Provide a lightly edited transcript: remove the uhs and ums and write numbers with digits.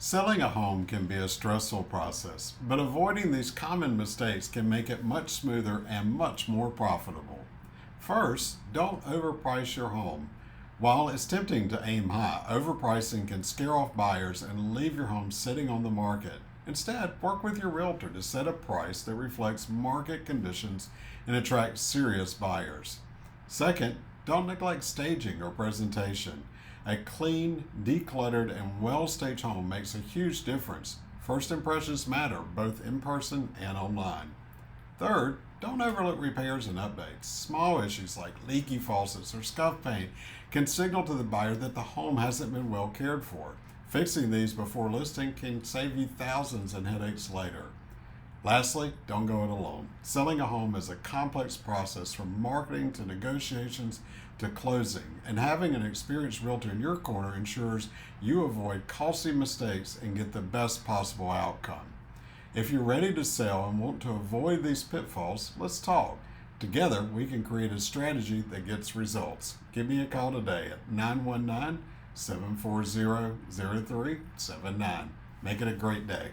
Selling a home can be a stressful process, but avoiding these common mistakes can make it much smoother and much more profitable. First, don't overprice your home. While it's tempting to aim high, overpricing can scare off buyers and leave your home sitting on the market. Instead, work with your realtor to set a price that reflects market conditions and attracts serious buyers. Second, don't neglect staging or presentation. A clean, decluttered, and well-staged home makes a huge difference. First impressions matter, both in person and online. Third, don't overlook repairs and updates. Small issues like leaky faucets or scuffed paint can signal to the buyer that the home hasn't been well cared for. Fixing these before listing can save you thousands in headaches later. Lastly, don't go it alone. Selling a home is a complex process from marketing to negotiations to closing, and having an experienced realtor in your corner ensures you avoid costly mistakes and get the best possible outcome. If you're ready to sell and want to avoid these pitfalls, let's talk. Together, we can create a strategy that gets results. Give me a call today at 919-740-0379. Make it a great day.